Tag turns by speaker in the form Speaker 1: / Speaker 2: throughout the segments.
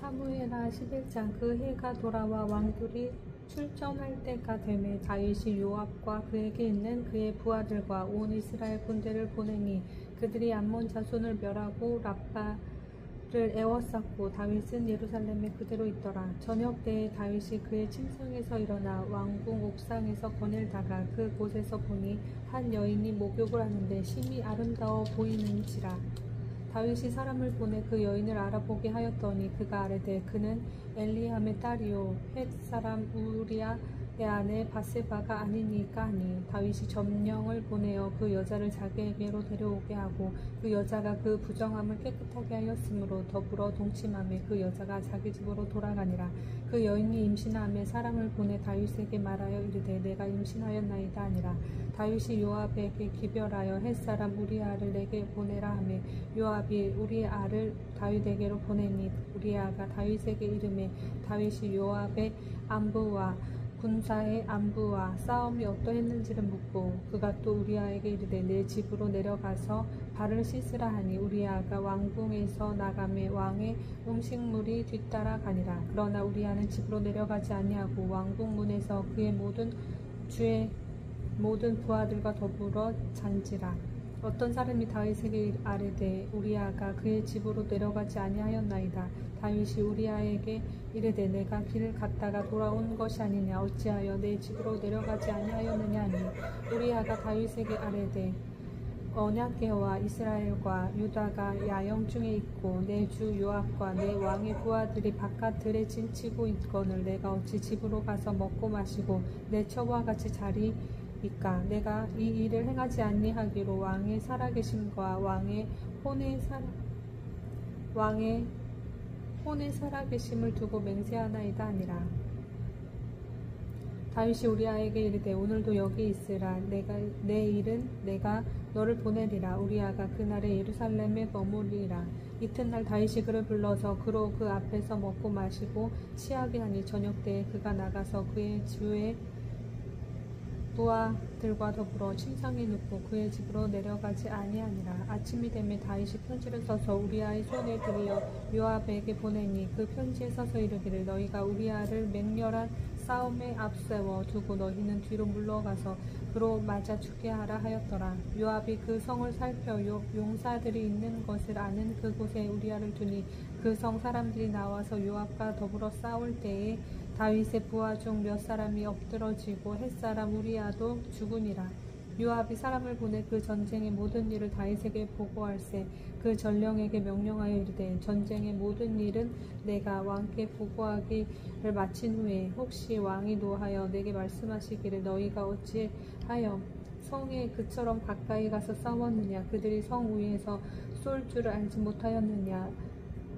Speaker 1: 사무엘하 11장. 그 해가 돌아와 왕들이 출전할 때가 되매 다윗이 요압과 그에게 있는 그의 부하들과 온 이스라엘 군대를 보내니 그들이 암몬 자손을 멸하고 라빠를 에워쌌고 다윗은 예루살렘에 그대로 있더라. 저녁 때에 다윗이 그의 침상에서 일어나 왕궁 옥상에서 거닐다가 그 곳에서 보니 한 여인이 목욕을 하는데 심히 아름다워 보이는지라. 다윗이 사람을 보내 그 여인을 알아보게 하였더니 그가 아뢰되 그는 엘리암의 딸이요 헷 사람 우리아의 아내 바세바가 아니니까 하니 다윗이 점령을 보내어 그 여자를 자기에게로 데려오게 하고 그 여자가 그 부정함을 깨끗하게 하였으므로 더불어 동침하며 그 여자가 자기 집으로 돌아가니라. 그 여인이 임신하며 사람을 보내 다윗에게 말하여 이르되 내가 임신하였나이다 하니라. 다윗이 요압에게 기별하여 헷사람 우리아를 내게 보내라 하며 요압이 우리아를 다윗에게로 보내니 우리아가 다윗에게 이르매 다윗이 요압의 안부와 군사의 안부와 싸움이 어떠했는지를 묻고 그가 또 우리아에게 이르되 내 집으로 내려가서 발을 씻으라 하니 우리아가 왕궁에서 나가매 왕의 음식물이 뒤따라 가니라. 그러나 우리아는 집으로 내려가지 아니하고 왕궁 문에서 그의 모든 부하들과 더불어 잔지라. 어떤 사람이 다윗에게 아뢰되 우리아가 그의 집으로 내려가지 아니하였나이다. 다윗이 우리아에게 이르되 내가 길을 갔다가 돌아온 것이 아니냐 어찌하여 내 집으로 내려가지 아니하였느냐 하니 우리아가 다윗에게 아뢰되 언약궤와 이스라엘과 유다가 야영 중에 있고 내 주 요압과 내 왕의 부하들이 바깥 들에 진치고 있거늘 내가 어찌 집으로 가서 먹고 마시고 내 처와 같이 자리이까. 내가 이 일을 행하지 아니하기로 왕의 살아계심과 왕의 혼의 살아계심을 두고 맹세하나이다 하니라. 다윗이 우리아에게 이르되 오늘도 여기 있으라. 내 일은 내가 너를 보내리라. 우리아가 그날에 예루살렘에 머무리라. 이튿날 다윗이 그를 불러서 그로 그 앞에서 먹고 마시고 취하게 하니 저녁 때에 그가 나가서 그의 주의 부하들과 더불어 침상에 눕고 그의 집으로 내려가지 아니하니라. 아침이 되매 다윗이 편지를 써서 우리아의 손에 들여 요압에게 보내니 그 편지에 써서 이르기를 너희가 우리아를 맹렬한 싸움에 앞세워 두고 너희는 뒤로 물러가서 그로 맞아 죽게 하라 하였더라. 요압이 그 성을 살펴 용사들이 있는 것을 아는 그곳에 우리아를 두니 그 성 사람들이 나와서 요압과 더불어 싸울 때에 다윗의 부하 중 몇 사람이 엎드러지고 헷사람 우리아도 죽으니라. 요압이 사람을 보내 그 전쟁의 모든 일을 다윗에게 보고할세 그 전령에게 명령하여 이르되 전쟁의 모든 일은 내가 왕께 보고하기를 마친 후에 혹시 왕이 노하여 내게 말씀하시기를 너희가 어찌하여 성에 그처럼 가까이 가서 싸웠느냐 그들이 성 위에서 쏠 줄을 알지 못하였느냐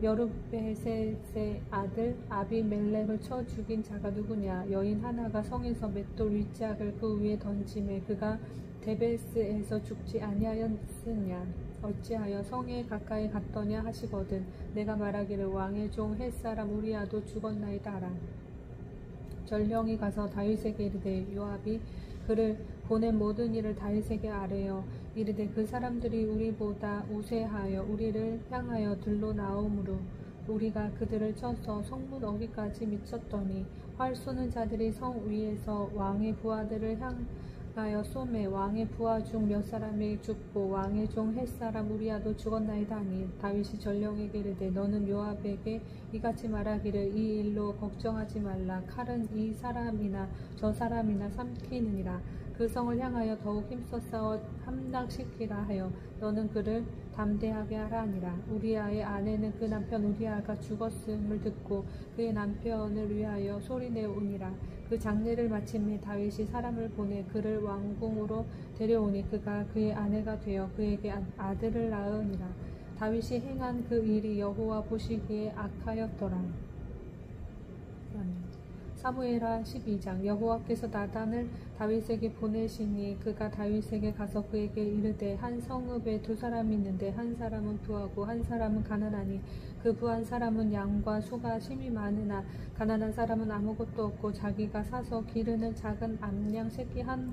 Speaker 1: 여룹베셋의 아들 아비멜렉을 쳐 죽인 자가 누구냐 여인 하나가 성에서 맷돌 윗짝을 그 위에 던지매 그가 데베스에서 죽지 아니하였느냐 어찌하여 성에 가까이 갔더냐 하시거든 내가 말하기를 왕의 종 헷사람 우리아도 죽었나이다 하라. 전령이 가서 다윗에게 이르되 요압이 그를 보낸 모든 일을 다윗에게 아뢰어 이르되 그 사람들이 우리보다 우세하여 우리를 향하여 들로 나오므로 우리가 그들을 쳐서 성문 어귀까지 미쳤더니 활 쏘는 자들이 성 위에서 왕의 부하들을 향하여 쏘매 왕의 부하 중 몇 사람이 죽고 왕의 종 헷사람 우리아도 죽었나이다 하니 다윗이 전령에게 이르되 너는 요압에게 이같이 말하기를 이 일로 걱정하지 말라. 칼은 이 사람이나 저 사람이나 삼키느니라. 그 성을 향하여 더욱 힘써 싸워 함락시키라 하여 너는 그를 담대하게 하라 하니라. 우리아의 아내는 그 남편 우리아가 죽었음을 듣고 그의 남편을 위하여 소리내어 우니라. 그 장례를 마침에 다윗이 사람을 보내 그를 왕궁으로 데려오니 그가 그의 아내가 되어 그에게 아들을 낳으니라. 다윗이 행한 그 일이 여호와 보시기에 악하였더라. 사무엘하 12장. 여호와께서 나단을 다윗에게 보내시니 그가 다윗에게 가서 그에게 이르되 한 성읍에 두 사람이 있는데 한 사람은 부하고 한 사람은 가난하니 그 부한 사람은 양과 소가 심히 많으나 가난한 사람은 아무것도 없고 자기가 사서 기르는 작은 암양 새끼 한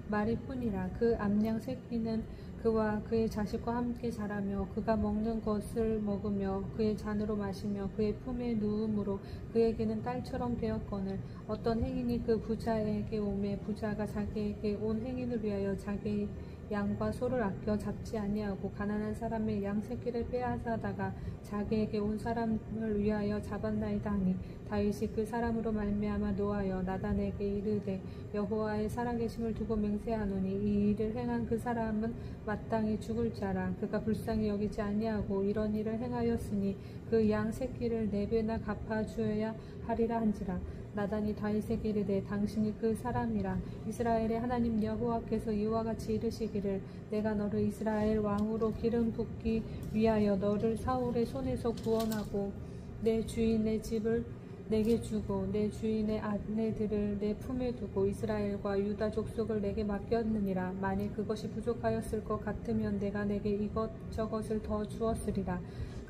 Speaker 1: 마리뿐이라. 그 암양 새끼는 그와 그의 자식과 함께 자라며 그가 먹는 것을 먹으며 그의 잔으로 마시며 그의 품에 누움으로 그에게는 딸처럼 되었거늘 어떤 행인이 그 부자에게 오매 부자가 자기에게 온 행인을 위하여 자기의 양과 소를 아껴 잡지 아니하고 가난한 사람의 양 새끼를 빼앗아다가 자기에게 온 사람을 위하여 잡았나이다 하니 다윗이 그 사람으로 말미암아 노하여 나단에게 이르되 여호와의 살아계심을 두고 맹세하노니 이 일을 행한 그 사람은 마땅히 죽을 자라. 그가 불쌍히 여기지 아니하고 이런 일을 행하였으니 그 양 새끼를 4배나 갚아 주어야 하리라 한지라. 나단이 다윗에게 이르되 당신이 그 사람이라. 이스라엘의 하나님 여호와께서 이와 같이 이르시기를 내가 너를 이스라엘 왕으로 기름 붓기 위하여 너를 사울의 손에서 구원하고 내 주인의 집을 내게 주고 내 주인의 아내들을 내 품에 두고 이스라엘과 유다 족속을 내게 맡겼느니라. 만일 그것이 부족하였을 것 같으면 내가 내게 이것저것을 더 주었으리라.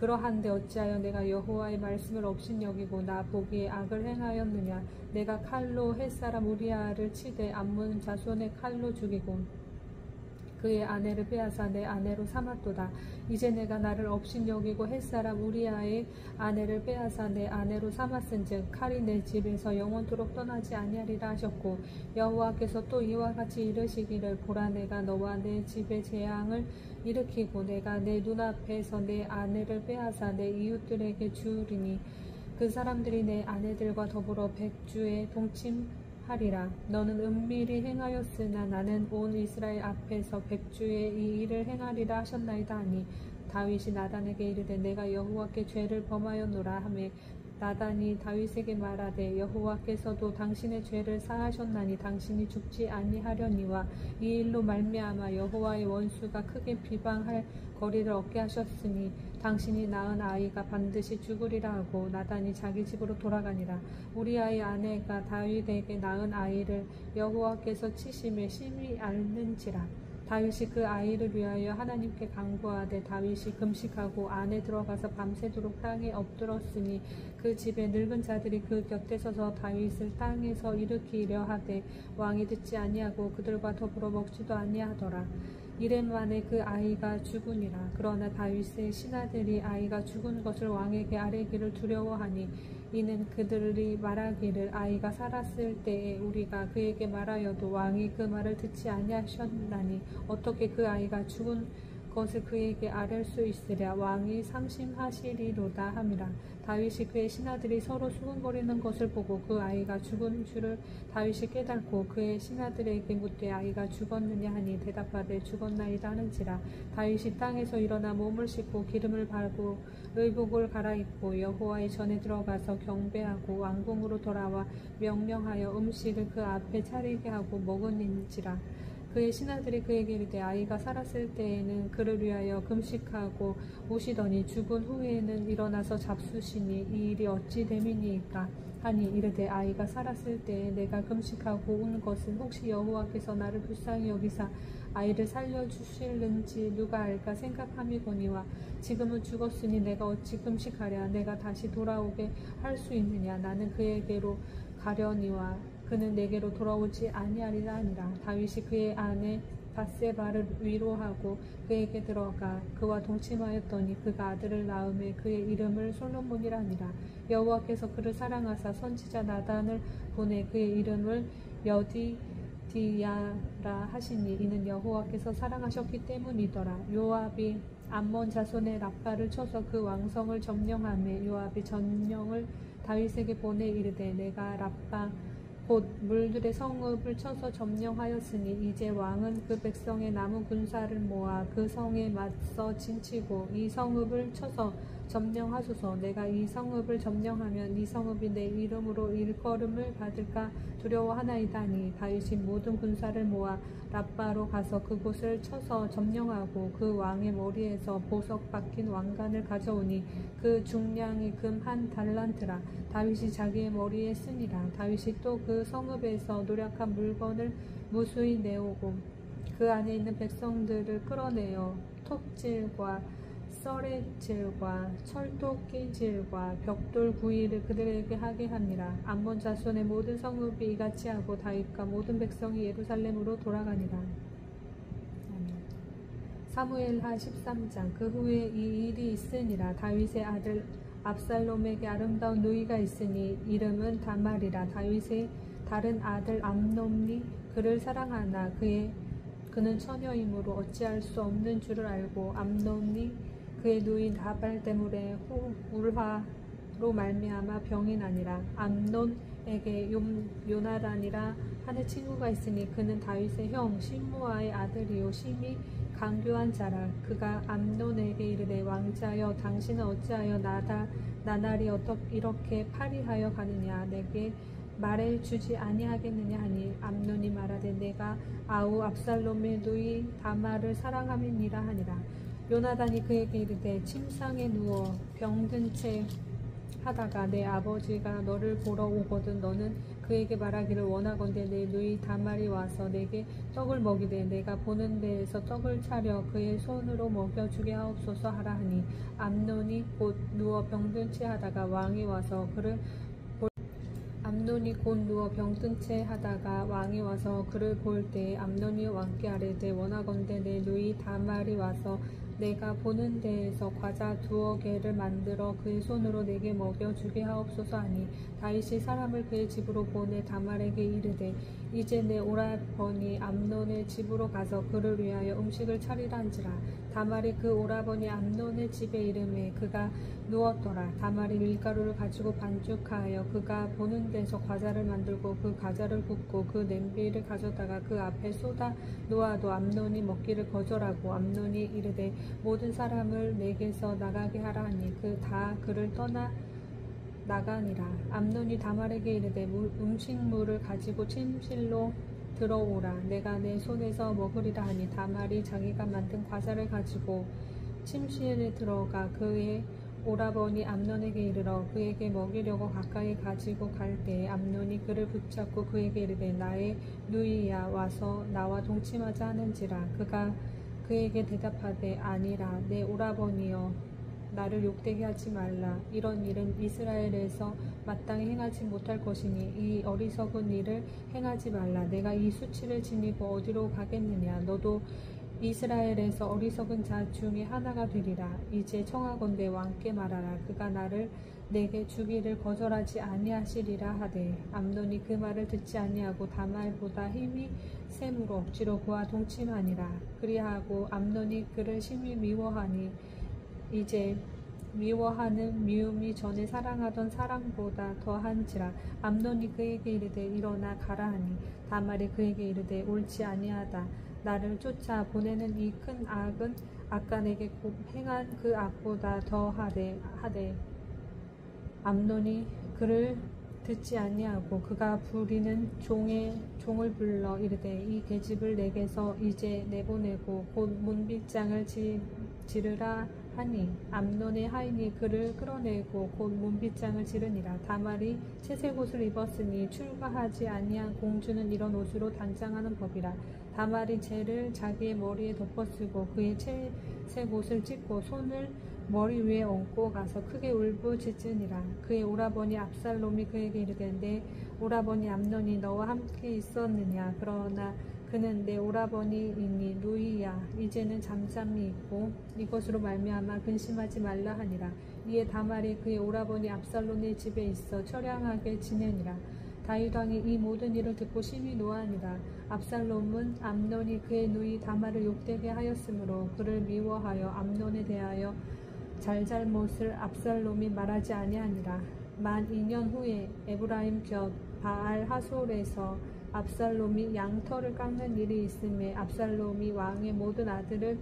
Speaker 1: 그러한데 어찌하여 내가 여호와의 말씀을 업신여기고 나 보기에 악을 행하였느냐. 내가 칼로 햇사람 우리아를 치되 암몬 자손의 칼로 죽이고 그의 아내를 빼앗아 내 아내로 삼았도다. 이제 내가 나를 업신여기고 햇사람 우리아의 아내를 빼앗아 내 아내로 삼았은즉 칼이 내 집에서 영원토록 떠나지 아니하리라 하셨고 여호와께서 또 이와 같이 이르시기를 보라 내가 너와 내 집에 재앙을 일으키고 내가 내 눈앞에서 내 아내를 빼앗아 내 이웃들에게 주우리니 그 사람들이 내 아내들과 더불어 백주에 동침하리라. 너는 은밀히 행하였으나 나는 온 이스라엘 앞에서 백주에 이 일을 행하리라 하셨나이다 하니 다윗이 나단에게 이르되 내가 여호와께 죄를 범하였노라 하매 나단이 다윗에게 말하되 여호와께서도 당신의 죄를 사하셨나니 당신이 죽지 아니하려니와 이 일로 말미암아 여호와의 원수가 크게 비방할 거리를 얻게 하셨으니 당신이 낳은 아이가 반드시 죽으리라 하고 나단이 자기 집으로 돌아가니라. 우리아의 아내가 다윗에게 낳은 아이를 여호와께서 치심에 심히 앓는지라. 다윗이 그 아이를 위하여 하나님께 간구하되 다윗이 금식하고 안에 들어가서 밤새도록 땅에 엎드렀으니 그 집에 늙은 자들이 그 곁에 서서 다윗을 땅에서 일으키려 하되 왕이 듣지 아니하고 그들과 더불어 먹지도 아니하더라. 이래 만에 그 아이가 죽으니라. 그러나 다윗의 신하들이 아이가 죽은 것을 왕에게 아뢰기를 두려워하니 이는 그들이 말하기를 아이가 살았을 때에 우리가 그에게 말하여도 왕이 그 말을 듣지 아니하셨나니 어떻게 그 아이가 죽은 것을 그에게 아뢰 수 있으랴. 왕이 상심하시리로다 함이라. 다윗이 그의 신하들이 서로 수군거리는 것을 보고 그 아이가 죽은 줄을 다윗이 깨닫고 그의 신하들에게 묻되 아이가 죽었느냐 하니 대답하되 죽었나이다 하는지라. 다윗이 땅에서 일어나 몸을 씻고 기름을 바르고 의복을 갈아입고 여호와의 전에 들어가서 경배하고 왕궁으로 돌아와 명령하여 음식을 그 앞에 차리게 하고 먹은인지라. 그의 신하들이 그에게 이르되 아이가 살았을 때에는 그를 위하여 금식하고 오시더니 죽은 후에는 일어나서 잡수시니 이 일이 어찌 됨이니이까 하니 이르되 아이가 살았을 때에 내가 금식하고 온 것은 혹시 여호와께서 나를 불쌍히 여기사 아이를 살려주실는지 누가 알까 생각함이거니와 지금은 죽었으니 내가 어찌 금식하랴. 내가 다시 돌아오게 할 수 있느냐. 나는 그에게로 가려니와 그는 내게로 돌아오지 아니하리라 하니라. 다윗이 그의 아내 밧세바를 위로하고 그에게 들어가 그와 동침하였더니 그가 아들을 낳음에 그의 이름을 솔로몬이라 하니라. 여호와께서 그를 사랑하사 선지자 나단을 보내 그의 이름을 여디디야라 하시니 이는 여호와께서 사랑하셨기 때문이더라. 요압이 암몬 자손의 랍바를 쳐서 그 왕성을 점령하며 요압이 전령을 다윗에게 보내 이르되 내가 랍바 곧 물들의 성읍을 쳐서 점령하였으니 이제 왕은 그 백성의 남은 군사를 모아 그 성에 맞서 진치고 이 성읍을 쳐서 점령하소서. 내가 이 성읍을 점령하면 이 성읍이 내 이름으로 일컬음을 받을까 두려워하나이다니. 다윗이 모든 군사를 모아 랍바로 가서 그곳을 쳐서 점령하고 그 왕의 머리에서 보석 박힌 왕관을 가져오니 그 중량이 금 1달란트라. 다윗이 자기의 머리에 쓰니라. 다윗이 또 그 성읍에서 노력한 물건을 무수히 내오고 그 안에 있는 백성들을 끌어내어 톱질과 썰의질과 철도끼질과 벽돌 구이를 그들에게 하게 합니다. 암몬 자손의 모든 성읍이 이같이 하고 다윗과 모든 백성이 예루살렘으로 돌아가니라. 사무엘하 13장. 그 후에 이 일이 있으니라. 다윗의 아들 압살롬에게 아름다운 누이가 있으니 이름은 다말이라. 다윗의 다른 아들 암논이 그를 사랑하나 그는 처녀이므로 어찌할 수 없는 줄을 알고 암논이 그의 누이 다발 때문에 울화로 말미암아 병이 나니라. 암논에게 요나단이라 하는 친구가 있으니 그는 다윗의 형 시므아의 아들이요 심히 강교한 자라. 그가 암논에게 이르되 왕자여 당신은 어찌하여 나날이 이렇게 파리하여 가느냐. 내게 말해주지 아니하겠느냐 하니 암논이 말하되 내가 아우 압살롬의 누이 다말을 사랑함이니라 하니라. 요나단이 그에게 이르되 침상에 누워 병든 채 하다가 내 아버지가 너를 보러 오거든 너는 그에게 말하기를 원하건대 내 누이 다말이 와서 내게 떡을 먹이되 내가 보는 데에서 떡을 차려 그의 손으로 먹여주게 하옵소서 하라 하니 암논이 곧 누워 병든 채 하다가 왕이 와서 그를 볼 때에 암논이 왕께 아뢰되 원하건대 내 누이 다말이 와서 내가 보는 데에서 과자 2개를 만들어 그의 손으로 내게 먹여주게 하옵소서 하니 다윗이 사람을 그의 집으로 보내 다말에게 이르되 이제 내 오라버니 암논의 집으로 가서 그를 위하여 음식을 차리라 한지라. 다말이 그 오라버니 암논의 집에 이르매 그가 누웠더라. 다말이 밀가루를 가지고 반죽하여 그가 보는 데서 과자를 만들고 그 과자를 굽고 그 냄비를 가져다가 그 앞에 쏟아 놓아도 암논이 먹기를 거절하고 암논이 이르되 모든 사람을 내게서 나가게 하라 하니 다 그를 떠나 나가니라. 암논이 다말에게 이르되 음식물을 가지고 침실로 들어오라. 내가 내 손에서 먹으리라 하니 다말이 자기가 만든 과자를 가지고 침실에 들어가 그의 오라버니 암논에게 이르러 그에게 먹이려고 가까이 가지고 갈 때에 암논이 그를 붙잡고 그에게 이르되 나의 누이야 와서 나와 동침하자 하는지라. 그가 그에게 대답하되 아니라 내 오라버니여 나를 욕되게 하지 말라. 이런 일은 이스라엘에서 마땅히 행하지 못할 것이니 이 어리석은 일을 행하지 말라. 내가 이 수치를 지니고 어디로 가겠느냐. 너도 이스라엘에서 어리석은 자 중에 하나가 되리라. 이제 청하건대 왕께 말하라. 그가 나를 내게 주기를 거절하지 아니하시리라 하되 암논이 그 말을 듣지 아니하고 다말보다 힘이 셈으로 억지로 그와 동침하니라. 그리하고 암논이 그를 심히 미워하니 이제 미워하는 미움이 전에 사랑하던 사랑보다 더한지라. 암논이 그에게 이르되 일어나 가라 하니 다말이 그에게 이르되 옳지 아니하다. 나를 쫓아 보내는 이 큰 악은 아까 내게 행한 그 악보다 더하되 암논이 그를 듣지 아니하고 그가 부리는 종을 불러 이르되 이 계집을 내게서 이제 내보내고 곧 문빗장을 지르라 하니 암논의 하인이 그를 끌어내고 곧 문빗장을 지르니라. 다말이 채색 옷을 입었으니 출가하지 아니한 공주는 이런 옷으로 단장하는 법이라. 다말이 재를 자기의 머리에 덮어쓰고 그의 채색 옷을 찢고 손을 머리 위에 얹고 가서 크게 울부짖으니라. 그의 오라버니 압살롬이 그에게 이르되 내 오라버니 암논이 너와 함께 있었느냐. 그러나 그는 내 오라버니이니 누이야. 이제는 잠잠히 있고 이것으로 말미암아 근심하지 말라 하니라. 이에 다말이 그의 오라버니 압살롬의 집에 있어 처량하게 지내니라. 다윗 왕이 이 모든 일을 듣고 심히 노하니라. 압살롬은 암논이 그의 누이 다말을 욕되게 하였으므로 그를 미워하여 암논에 대하여 잘잘못을 압살롬이 말하지 아니하니라. 만 2년 후에 에브라임 곁 바알 하솔에서 압살롬이 양털을 깎는 일이 있음에 압살롬이 왕의 모든 아들을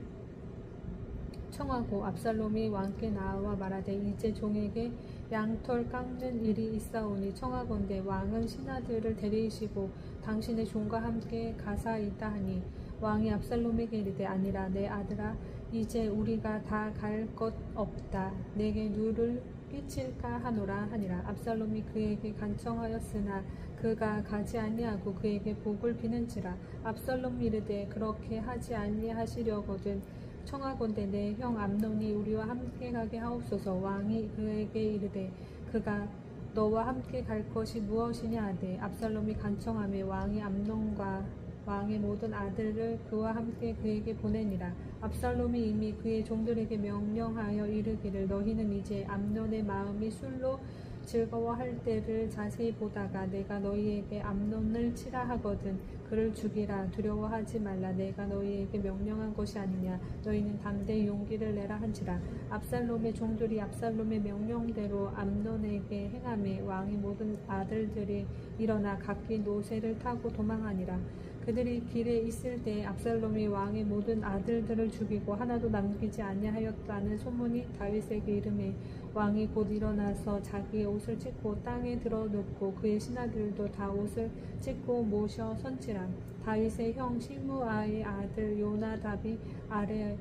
Speaker 1: 청하고 압살롬이 왕께 나와 말하되 이제 종에게 양털 깎는 일이 있사오니 청하건대 왕은 신하들을 데리시고 당신의 종과 함께 가사이다 하니 왕이 압살롬에게 이르되 아니라 내 아들아 이제 우리가 다 갈 것 없다. 내게 누를 끼칠까 하노라 하니라. 압살롬이 그에게 간청하였으나 그가 가지 아니하고 그에게 복을 비는지라. 압살롬이 이르되 그렇게 하지 아니하시려거든 청하건대 내 형 암논이 우리와 함께 가게 하옵소서. 왕이 그에게 이르되 그가 너와 함께 갈 것이 무엇이냐 하되 압살롬이 간청하며 왕이 암논과 왕의 모든 아들을 그와 함께 그에게 보내니라. 압살롬이 이미 그의 종들에게 명령하여 이르기를 너희는 이제 암논의 마음이 술로 즐거워할 때를 자세히 보다가 내가 너희에게 암논을 치라 하거든 그를 죽이라. 두려워하지 말라. 내가 너희에게 명령한 것이 아니냐. 너희는 담대히 용기를 내라 한지라. 압살롬의 종들이 압살롬의 명령대로 암논에게 행하매 왕의 모든 아들들이 일어나 각기 노새를 타고 도망하니라. 그들이 길에 있을 때 압살롬이 왕의 모든 아들들을 죽이고 하나도 남기지 아니하였다는 소문이 다윗에게 이르매 왕이 곧 일어나서 자기의 옷을 찢고 땅에 들어눕고 그의 신하들도 다 옷을 찢고 모셔 선지라. 다윗의 형 시므아의 아들 요나답이 아뢰어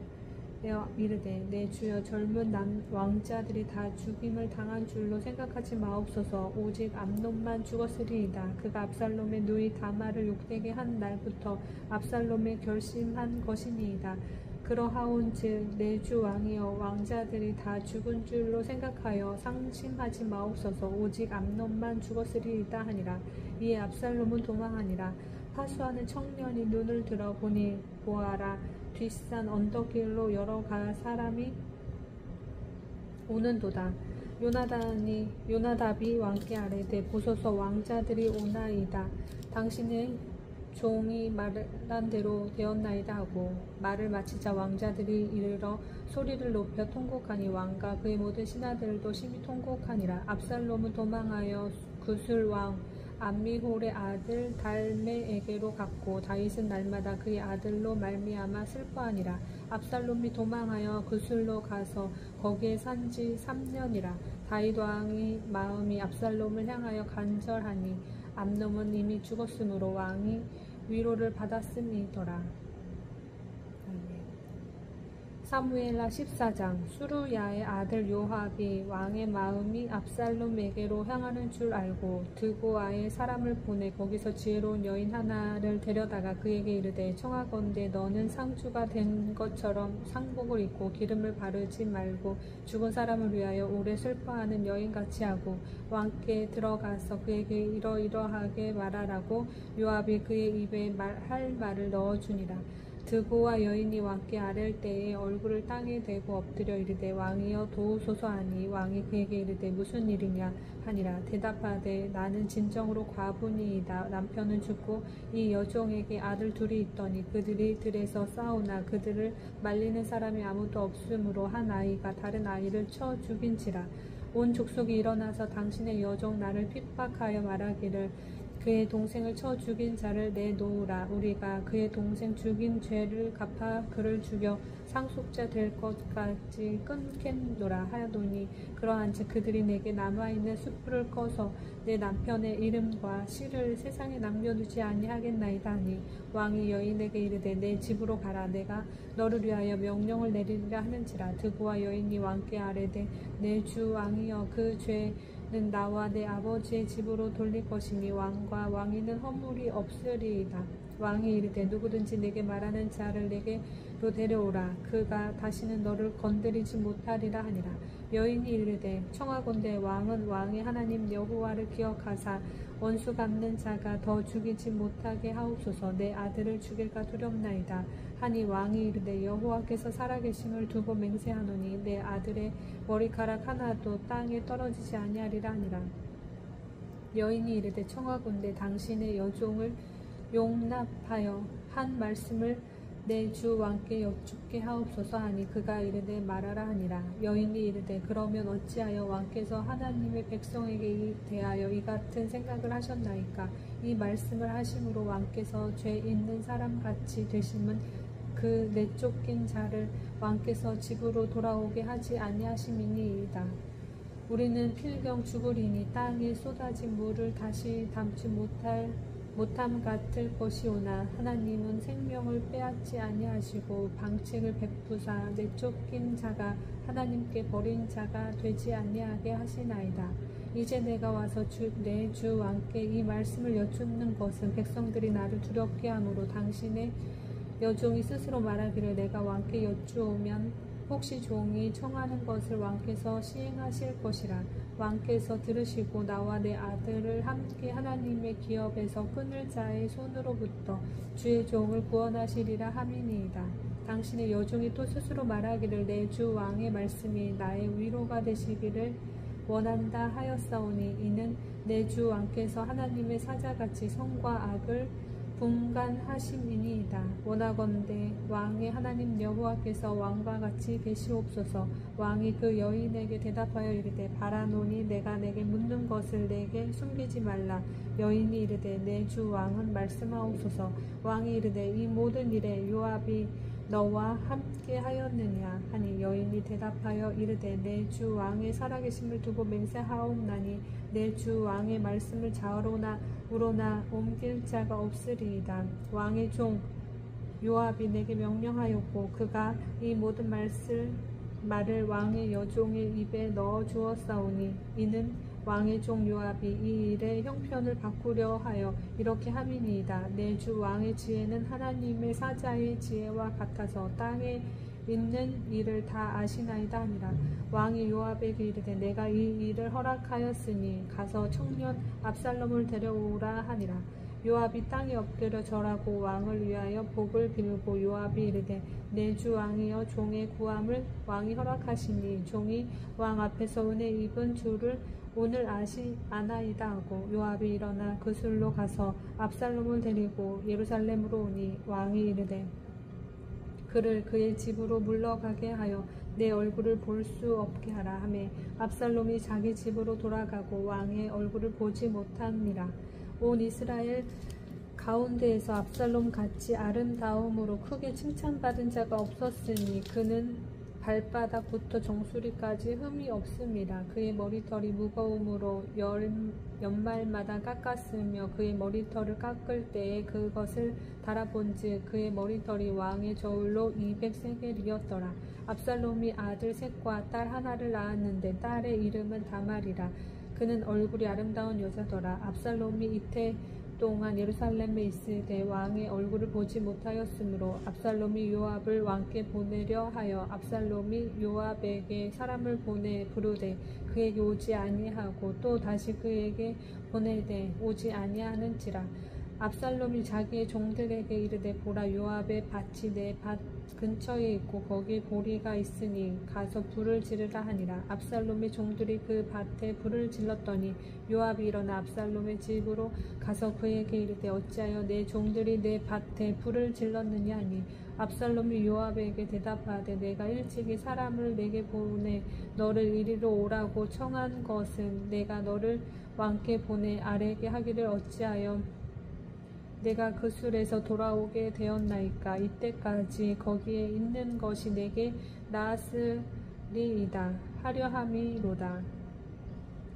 Speaker 1: 이르되 내 주여 젊은 왕자들이 다 죽임을 당한 줄로 생각하지 마옵소서. 오직 암논만 죽었으리이다. 그가 압살롬의 누이 다말을 욕되게 한 날부터 압살롬의 결심한 것이니이다. 그러하온즉 내 주 왕이여 왕자들이 다 죽은 줄로 생각하여 상심하지 마옵소서. 오직 암논만 죽었으리이다 하니라. 이에 압살롬은 도망하니라. 하수하는 청년이 눈을 들어 보니 보아라 뒷산 언덕길로 여러 사람이 오는도다. 요나답이 왕께 아뢰되 보소서 왕자들이 오나이다. 당신의 종이 말한 대로 되었나이다 하고 말을 마치자 왕자들이 이르러 소리를 높여 통곡하니 왕과 그의 모든 신하들도 심히 통곡하니라. 압살롬은 도망하여 구술 왕 암미홀의 아들 달메에게로 갔고 다윗은 날마다 그의 아들로 말미암아 슬퍼하니라. 압살롬이 도망하여 구술로 가서 거기에 산지 3년이라. 다윗 왕의 마음이 압살롬을 향하여 간절하니 암논은 이미 죽었으므로 왕이 위로를 받았음이더라. 사무엘하 14장. 수루야의 아들 요압이 왕의 마음이 압살롬에게로 향하는 줄 알고 드고아에 사람을 보내 거기서 지혜로운 여인 하나를 데려다가 그에게 이르되 청하건대 너는 상주가 된 것처럼 상복을 입고 기름을 바르지 말고 죽은 사람을 위하여 오래 슬퍼하는 여인같이 하고 왕께 들어가서 그에게 이러이러하게 말하라고 요압이 그의 입에 할 말을 넣어주니라. 드고와 여인이 왕께 아랠 때에 얼굴을 땅에 대고 엎드려 이르되 왕이여 도우소서 하니 왕이 그에게 이르되 무슨 일이냐 하니라. 대답하되 나는 진정으로 과부니이다. 남편은 죽고 이 여종에게 아들 둘이 있더니 그들이 들에서 싸우나 그들을 말리는 사람이 아무도 없으므로 한 아이가 다른 아이를 쳐 죽인지라. 온 족속이 일어나서 당신의 여종 나를 핍박하여 말하기를 그의 동생을 쳐 죽인 자를 내놓으라. 우리가 그의 동생 죽인 죄를 갚아 그를 죽여 상속자 될 것까지 끊겠노라 하더니 그러한즉 그들이 내게 남아있는 숯불을 꺼서 내 남편의 이름과 시를 세상에 남겨두지 아니하겠나이다 하니 왕이 여인에게 이르되 내 집으로 가라. 내가 너를 위하여 명령을 내리리라 하는지라. 드고와 여인이 왕께 아뢰되 내 주 왕이여 그 죄는 나와 내 아버지의 집으로 돌릴 것이니 왕과 왕위는 허물이 없으리이다. 왕이 이르되 누구든지 내게 말하는 자를 내게로 데려오라. 그가 다시는 너를 건드리지 못하리라 하니라. 여인이 이르되 청하건대 왕은 왕의 하나님 여호와를 기억하사 원수 갚는 자가 더 죽이지 못하게 하옵소서. 내 아들을 죽일까 두렵나이다 하니 왕이 이르되 여호와께서 살아계심을 두고 맹세하노니 내 아들의 머리카락 하나도 땅에 떨어지지 아니하리라 하니라. 여인이 이르되 청하건대 당신의 여종을 용납하여 한 말씀을 내 주 왕께 여쭙게 하옵소서 하니 그가 이르되 말하라 하니라. 여인이 이르되 그러면 어찌하여 왕께서 하나님의 백성에게 대하여 이 같은 생각을 하셨나이까. 이 말씀을 하심으로 왕께서 죄 있는 사람같이 되심은 그 내쫓긴 자를 왕께서 집으로 돌아오게 하지 아니하심이니이다. 우리는 필경 죽으리니 땅에 쏟아진 물을 다시 담지 못함 같을 것이오나 하나님은 생명을 빼앗지 아니하시고 방책을 베푸사 내쫓긴 자가 하나님께 버린 자가 되지 아니하게 하시나이다. 이제 내가 와서 내 주 왕께 이 말씀을 여쭙는 것은 백성들이 나를 두렵게 하므로 당신의 여종이 스스로 말하기를 내가 왕께 여쭈오면 혹시 종이 청하는 것을 왕께서 시행하실 것이라. 왕께서 들으시고 나와 내 아들을 함께 하나님의 기업에서 끊을 자의 손으로부터 주의 종을 구원하시리라 함이니이다. 당신의 여종이 또 스스로 말하기를 내 주 왕의 말씀이 나의 위로가 되시기를 원한다 하였사오니 이는 내 주 왕께서 하나님의 사자같이 선과 악을 분간하심이니이다. 원하건대 왕의 하나님 여호와께서 왕과 같이 계시옵소서. 왕이 그 여인에게 대답하여 이르되 바라노니 내가 내게 묻는 것을 내게 숨기지 말라. 여인이 이르되 내 주 왕은 말씀하옵소서. 왕이 이르되 이 모든 일에 요압이 너와 함께 하였느냐 하니 여인이 대답하여 이르되 내 주 왕의 살아계심을 두고 맹세하옵나니 내 주 왕의 말씀을 좌우로나 우로나 옮길 자가 없으리이다. 왕의 종 요압이 내게 명령하였고 그가 이 모든 말을 왕의 여종의 입에 넣어 주었사오니 이는 왕의 종 요압이 이 일의 형편을 바꾸려 하여 이렇게 함이니이다. 내 주 왕의 지혜는 하나님의 사자의 지혜와 같아서 땅에 있는 일을 다 아시나이다 하니라. 왕이 요압에게 이르되 내가 이 일을 허락하였으니 가서 청년 압살롬을 데려오라 하니라. 요압이 땅에 엎드려 절하고 왕을 위하여 복을 빌고 요압이 이르되 내 주 왕이여 종의 구함을 왕이 허락하시니 종이 왕 앞에서 은혜 입은 줄을 오늘 아나이다 하고 요압이 일어나 그술로 가서 압살롬을 데리고 예루살렘으로 오니 왕이 이르되 그를 그의 집으로 물러가게 하여 내 얼굴을 볼 수 없게 하라 하매 압살롬이 자기 집으로 돌아가고 왕의 얼굴을 보지 못하니라. 온 이스라엘 가운데에서 압살롬 같이 아름다움으로 크게 칭찬받은 자가 없었으니 그는 발바닥부터 정수리까지 흠이 없습니다. 그의 머리털이 무거움으로 연말마다 깎았으며 그의 머리털을 깎을 때에 그것을 달아본즉 그의 머리털이 왕의 저울로 200세겔이었더라. 압살롬이 아들 셋과 딸 하나를 낳았는데 딸의 이름은 다말이라. 그는 얼굴이 아름다운 여자더라. 압살롬이 이태 동안 예루살렘에 있을 때 왕의 얼굴을 보지 못하였으므로 압살롬이 요압을 왕께 보내려 하여 압살롬이 요압에게 사람을 보내 부르되 그에게 오지 아니하고 또 다시 그에게 보내되 오지 아니하는지라. 압살롬이 자기의 종들에게 이르되 보라 요압의 밭이 내 밭 근처에 있고 거기 보리가 있으니 가서 불을 지르라 하니라. 압살롬의 종들이 그 밭에 불을 질렀더니 요압이 일어나 압살롬의 집으로 가서 그에게 이르되 어찌하여 내 종들이 내 밭에 불을 질렀느냐 하니 압살롬이 요압에게 대답하되 내가 일찍이 사람을 내게 보내 너를 이리로 오라고 청한 것은 내가 너를 왕께 보내 아뢰게 하기를 어찌하여 내가 그술에서 돌아오게 되었나이까. 이때까지 거기에 있는 것이 내게 나았으리이다 하려 함이로다.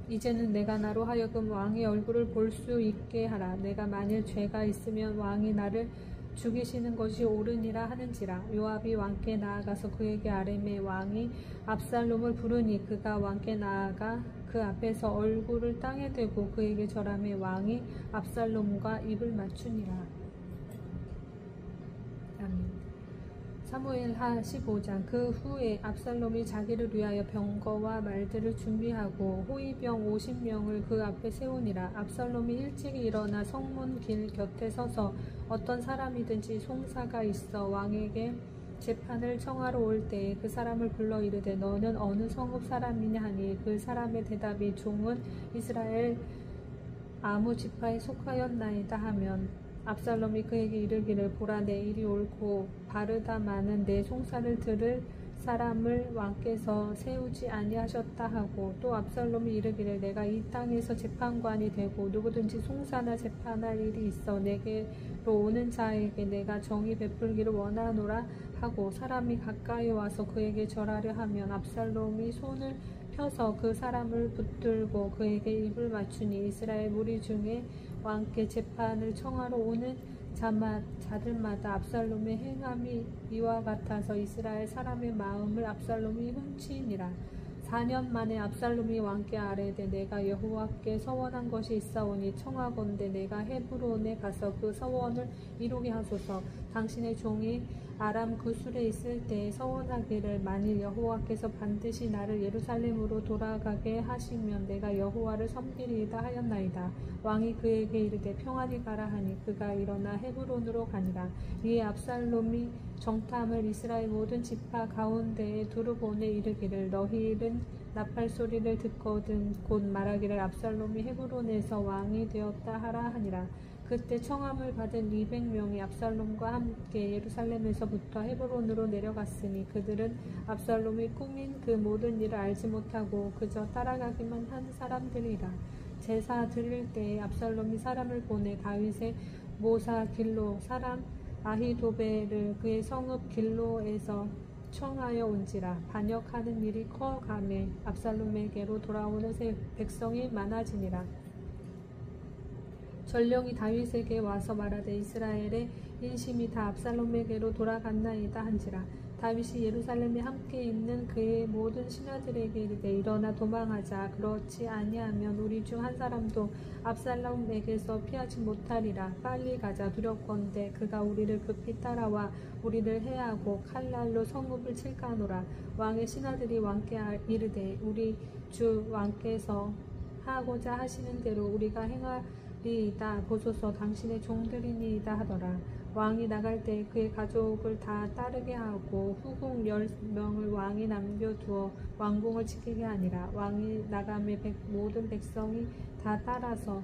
Speaker 1: 이제는 내가 나로 하여금 왕의 얼굴을 볼 수 있게 하라. 내가 만일 죄가 있으면 왕이 나를 죽이시는 것이 옳으니라 하는지라. 요압이 왕께 나아가서 그에게 아뢰매 왕이 압살롬을 부르니 그가 왕께 나아가 그 앞에서 얼굴을 땅에 대고 그에게 절하매 왕이 압살롬과 입을 맞추니라. 아멘. 사무엘하 15장. 그 후에 압살롬이 자기를 위하여 병거와 말들을 준비하고 호위병 50명을 그 앞에 세우니라. 압살롬이 일찍 일어나 성문 길 곁에 서서 어떤 사람이든지 송사가 있어 왕에게 재판을 청하러 올 때에 그 사람을 불러 이르되 너는 어느 성읍 사람이냐 하니 그 사람의 대답이 종은 이스라엘 아무 지파에 속하였나이다 하면 압살롬이 그에게 이르기를 보라 내 일이 옳고 바르다 마는 내 송사를 들을 사람을 왕께서 세우지 아니하셨다 하고 또 압살롬이 이르기를 내가 이 땅에서 재판관이 되고 누구든지 송사나 재판할 일이 있어 내게로 오는 자에게 내가 정의 베풀기를 원하노라 하고 사람이 가까이 와서 그에게 절하려 하면 압살롬이 손을 펴서 그 사람을 붙들고 그에게 입을 맞추니 이스라엘 무리 중에 왕께 재판을 청하러 오는 자들마다 압살롬의 행함이 이와 같아서 이스라엘 사람의 마음을 압살롬이 훔치니라. 4년 만에 압살롬이 왕께 아뢰되 내가 여호와께 서원한 것이 있사오니 청하건대 내가 헤브론에 가서 그 서원을 이루게 하소서. 당신의 종이 아람 구술에 있을 때 서원하기를 만일 여호와께서 반드시 나를 예루살렘으로 돌아가게 하시면 내가 여호와를 섬기리이다 하였나이다. 왕이 그에게 이르되 평안히 가라 하니 그가 일어나 헤브론으로 가니라. 이에 압살롬이 정탐을 이스라엘 모든 지파 가운데에 두루 보내 이르기를 너희는 나팔 소리를 듣거든 곧 말하기를 압살롬이 헤브론에서 왕이 되었다 하라 하니라. 그때 청함을 받은 200명이 압살롬과 함께 예루살렘에서부터 헤브론으로 내려갔으니 그들은 압살롬이 꾸민 그 모든 일을 알지 못하고 그저 따라가기만 한 사람들이라. 제사 드릴 때에 압살롬이 사람을 보내 다윗의 모사 길로 사람 아히도벨을 그의 성읍 길로에서 청하여 온지라. 반역하는 일이 커가매 압살롬에게로 돌아오는 백성이 많아지니라. 전령이 다윗에게 와서 말하되 이스라엘의 인심이 다 압살롬에게로 돌아갔나이다 한지라. 다윗이 예루살렘에 함께 있는 그의 모든 신하들에게 이르되 일어나 도망하자. 그렇지 아니하면 우리 중 한 사람도 압살롬에게서 피하지 못하리라. 빨리 가자. 두렵건대 그가 우리를 급히 따라와 우리를 해하고 칼날로 성읍을 칠까노라. 왕의 신하들이 왕께 이르되 우리 주 왕께서 하고자 하시는 대로 우리가 행하리이다. 보소서 당신의 종들이니이다 하더라. 왕이 나갈 때 그의 가족을 다 따르게 하고 후궁 10명을 왕이 남겨두어 왕궁을 지키게 하니라. 왕이 나가매 모든 백성이 다 따라서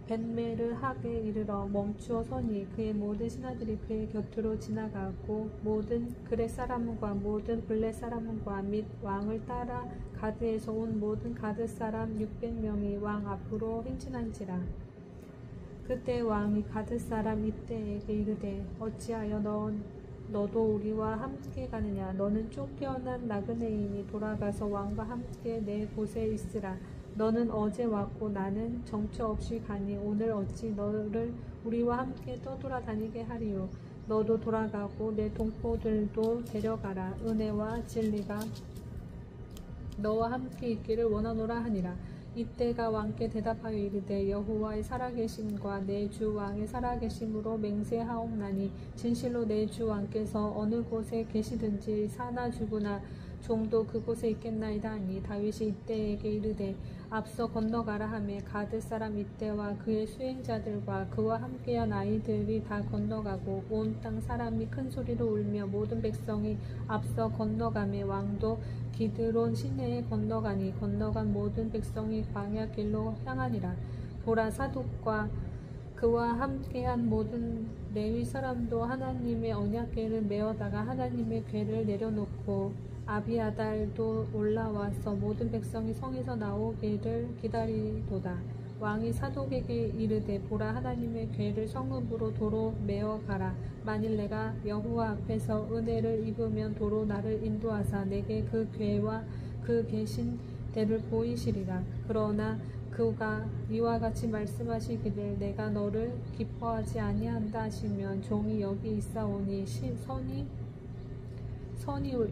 Speaker 1: 벳메르하게 이르러 멈추어 서니 그의 모든 신하들이 그의 곁으로 지나가고 모든 그렛 사람과 모든 블렛 사람과 및 왕을 따라 가드에서 온 모든 가드 사람 600명이 왕 앞으로 행진한지라. 그때 왕이 가드 사람 이때에게 이르되 어찌하여 너도 우리와 함께 가느냐. 너는 쫓겨난 나그네인이 돌아가서 왕과 함께 내 곳에 있으라. 너는 어제 왔고 나는 정처 없이 가니 오늘 어찌 너를 우리와 함께 떠돌아다니게 하리요. 너도 돌아가고 내 동포들도 데려가라. 은혜와 진리가 너와 함께 있기를 원하노라 하니라. 이때가 왕께 대답하여 이르되 여호와의 살아계심과 내 주 왕의 살아계심으로 맹세하옵나니 진실로 내 주 왕께서 어느 곳에 계시든지 사나 죽으나 종도 그곳에 있겠나이다 하니 다윗이 이때에게 이르되 앞서 건너가라 하매 가드 사람 이때와 그의 수행자들과 그와 함께한 아이들이 다 건너가고 온 땅 사람이 큰 소리로 울며 모든 백성이 앞서 건너가매 왕도 기드론 시내에 건너가니 건너간 모든 백성이 광야 길로 향하니라. 보라 사독과 그와 함께한 모든 레위 사람도 하나님의 언약궤를 메어다가 하나님의 궤를 내려놓고 아비아달도 올라와서 모든 백성이 성에서 나오기를 기다리도다. 왕이 사독에게 이르되 보라 하나님의 궤를 성읍으로 도로 메어 가라. 만일 내가 여호와 앞에서 은혜를 입으면 도로 나를 인도하사 내게 그 궤와 그 계신 대를 보이시리라. 그러나 그가 이와 같이 말씀하시기를 내가 너를 기뻐하지 아니한다 하시면 종이 여기 있사오니 선이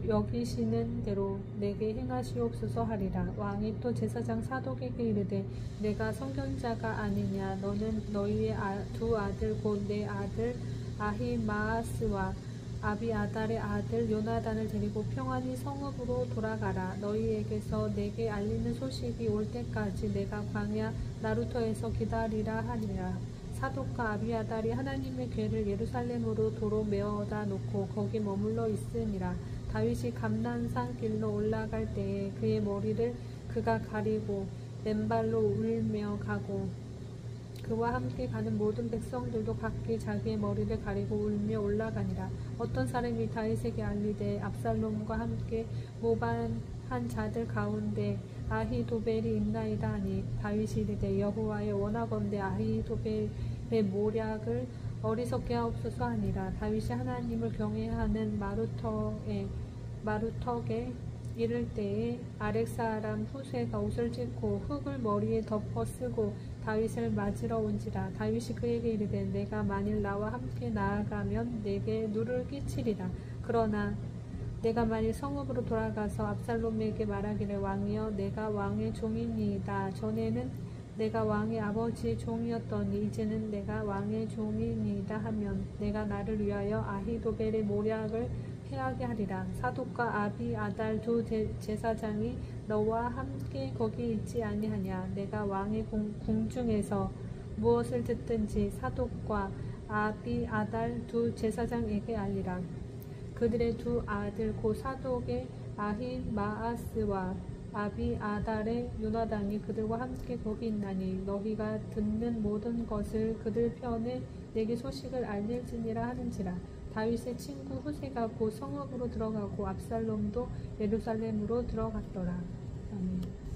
Speaker 1: 여기시는 대로 내게 행하시옵소서 하리라. 왕이 또 제사장 사독에게 이르되 내가 선견자가 아니냐. 너는 너희의 두 아들 곧 내 아들 아히마아스와 아비아달의 아들 요나단을 데리고 평안히 성읍으로 돌아가라. 너희에게서 내게 알리는 소식이 올 때까지 내가 광야 나루터에서 기다리라 하니라. 사독과 아비아달이 하나님의 궤를 예루살렘으로 도로 메어다 놓고 거기 머물러 있으니라. 다윗이 감난산 길로 올라갈 때에 그의 머리를 그가 가리고 맨발로 울며 가고 그와 함께 가는 모든 백성들도 각기 자기의 머리를 가리고 울며 올라가니라. 어떤 사람이 다윗에게 알리되 압살롬과 함께 모반한 자들 가운데 아히도벨이 있나이다 하니 다윗이 이르되 여호와의 원하건대 아히도벨의 모략을 어리석게 하옵소서 하니라. 다윗이 하나님을 경외하는 마루턱에 이를 때에 아렉 사람 후세가 옷을 찢고 흙을 머리에 덮어 쓰고 다윗을 맞으러 온지라. 다윗이 그에게 이르되 내가 만일 나와 함께 나아가면 내게 누를 끼치리라. 그러나 내가 만일 성읍으로 돌아가서 압살롬에게 말하기를 왕이여 내가 왕의 종이니이다. 전에는 내가 왕의 아버지의 종이었더니 이제는 내가 왕의 종이니이다 하면 내가 나를 위하여 아히도벨의 모략을 해하게 하리라. 사독과 아비아달 두 제사장이 너와 함께 거기 있지 아니하냐. 내가 왕의 궁중에서 무엇을 듣든지 사독과 아비아달 두 제사장에게 알리라. 그들의 두 아들 곧 사독의 아히마아스와 아비아달의 요나단이 그들과 함께 거기 있나니 너희가 듣는 모든 것을 그들 편에 내게 소식을 알릴지니라 하는지라. 다윗의 친구 후세가 곧 성읍으로 들어가고 압살롬도 예루살렘으로 들어갔더라. 아멘.